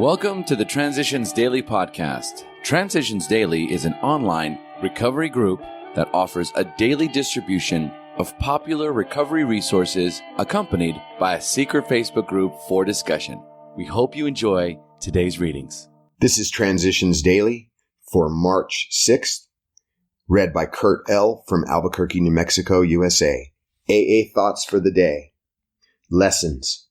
Welcome to the Transitions Daily podcast. Transitions Daily is an online recovery group that offers a daily distribution of popular recovery resources accompanied by a secret Facebook group for discussion. We hope you enjoy today's readings. This is Transitions Daily for March 6th, read by Kurt L. from Albuquerque, New Mexico, USA. AA Thoughts for the Day. Lessons.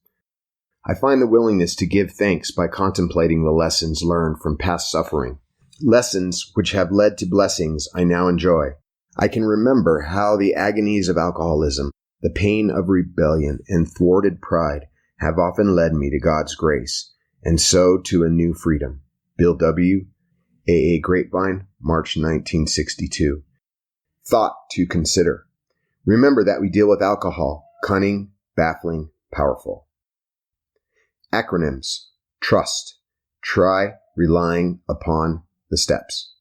I find the willingness to give thanks by contemplating the lessons learned from past suffering. Lessons which have led to blessings I now enjoy. I can remember how the agonies of alcoholism, the pain of rebellion, and thwarted pride have often led me to God's grace, and so to a new freedom. Bill W., AA Grapevine, March 1962. Thought to consider. Remember that we deal with alcohol, cunning, baffling, powerful. Acronyms. Trust. Try relying upon the steps.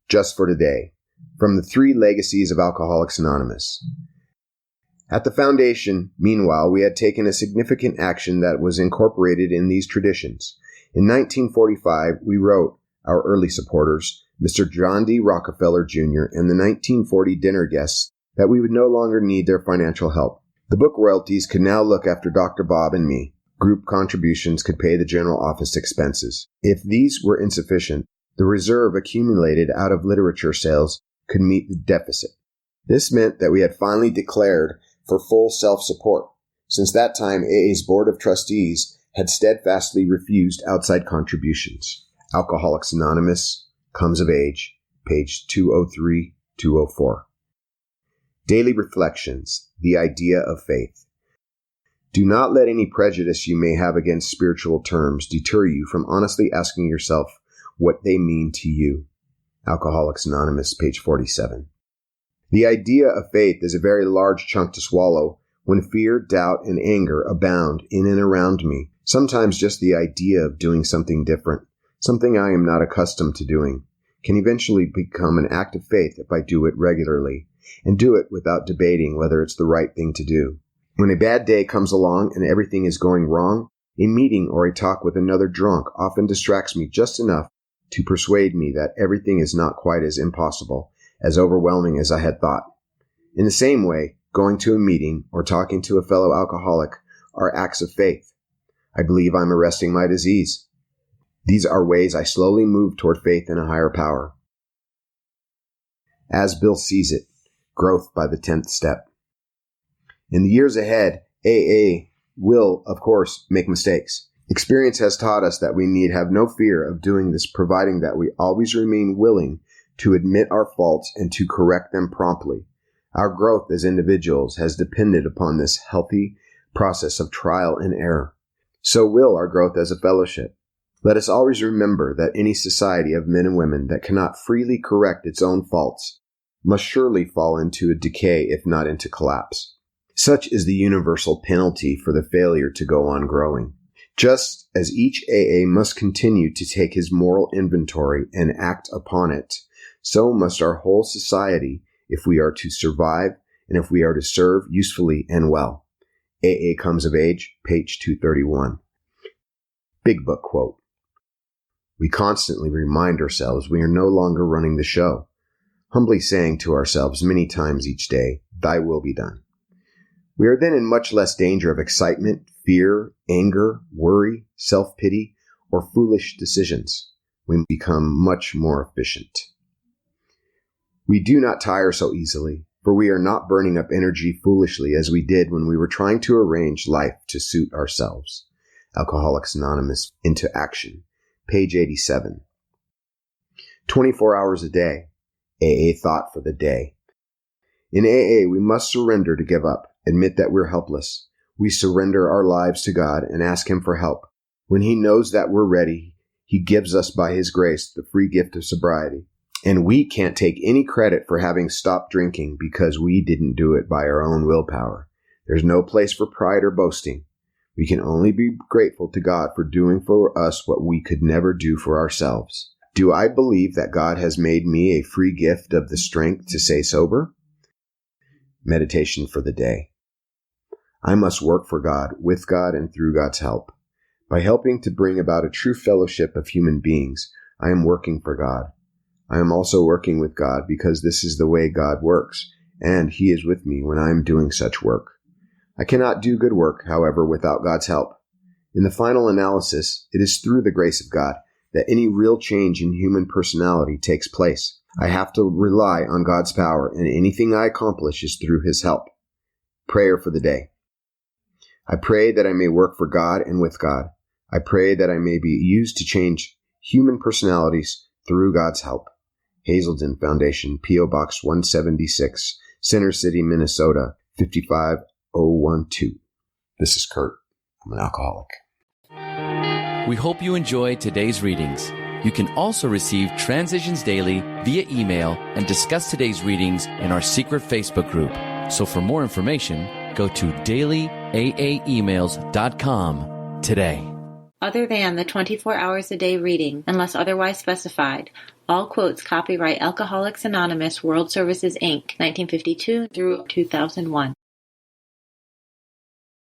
Just for today. From the 3 legacies of Alcoholics Anonymous. At the foundation, meanwhile, we had taken a significant action that was incorporated in these traditions. In 1945, we wrote, our early supporters, Mr. John D. Rockefeller Jr. and the 1940 dinner guests, that we would no longer need their financial help. The book royalties could now look after Dr. Bob and me. Group contributions could pay the general office expenses. If these were insufficient, the reserve accumulated out of literature sales could meet the deficit. This meant that we had finally declared for full self-support. Since that time, AA's Board of Trustees had steadfastly refused outside contributions. Alcoholics Anonymous, Comes of Age, page 203-204. Daily Reflections, The Idea of Faith. Do not let any prejudice you may have against spiritual terms deter you from honestly asking yourself what they mean to you. Alcoholics Anonymous, page 47. The idea of faith is a very large chunk to swallow when fear, doubt, and anger abound in and around me. Sometimes just the idea of doing something different, something I am not accustomed to doing, can eventually become an act of faith if I do it regularly, and do it without debating whether it's the right thing to do. When a bad day comes along and everything is going wrong, a meeting or a talk with another drunk often distracts me just enough to persuade me that everything is not quite as impossible, as overwhelming as I had thought. In the same way, going to a meeting or talking to a fellow alcoholic are acts of faith. I believe I'm arresting my disease. These are ways I slowly move toward faith in a higher power. As Bill sees it, growth by the 10th step. In the years ahead, AA will, of course, make mistakes. Experience has taught us that we need have no fear of doing this, providing that we always remain willing to admit our faults and to correct them promptly. Our growth as individuals has depended upon this healthy process of trial and error. So will our growth as a fellowship. Let us always remember that any society of men and women that cannot freely correct its own faults must surely fall into a decay, if not into collapse. Such is the universal penalty for the failure to go on growing. Just as each AA must continue to take his moral inventory and act upon it, so must our whole society if we are to survive and if we are to serve usefully and well. AA Comes of Age, page 231. Big Book quote. We constantly remind ourselves we are no longer running the show, humbly saying to ourselves many times each day, "Thy will be done." We are then in much less danger of excitement, fear, anger, worry, self-pity, or foolish decisions. We become much more efficient. We do not tire so easily, for we are not burning up energy foolishly as we did when we were trying to arrange life to suit ourselves. Alcoholics Anonymous, Into Action, page 87. 24 hours a day. AA Thought for the Day. In AA, we must surrender to give up. Admit that we're helpless. We surrender our lives to God and ask Him for help. When He knows that we're ready, He gives us by His grace the free gift of sobriety. And we can't take any credit for having stopped drinking because we didn't do it by our own willpower. There's no place for pride or boasting. We can only be grateful to God for doing for us what we could never do for ourselves. Do I believe that God has made me a free gift of the strength to stay sober? Meditation for the day. I must work for God, with God, and through God's help. By helping to bring about a true fellowship of human beings, I am working for God. I am also working with God because this is the way God works, and He is with me when I am doing such work. I cannot do good work, however, without God's help. In the final analysis, it is through the grace of God that any real change in human personality takes place. I have to rely on God's power, and anything I accomplish is through His help. Prayer for the day. I pray that I may work for God and with God. I pray that I may be used to change human personalities through God's help. Hazelden Foundation, P.O. Box 176, Center City, Minnesota, 55012. This is Kurt. I'm an alcoholic. We hope you enjoyed today's readings. You can also receive Transitions Daily via email and discuss today's readings in our secret Facebook group. So for more information, go to dailyaaemails.com today. Other than the 24 hours a day reading, unless otherwise specified, all quotes copyright Alcoholics Anonymous World Services, Inc., 1952 through 2001.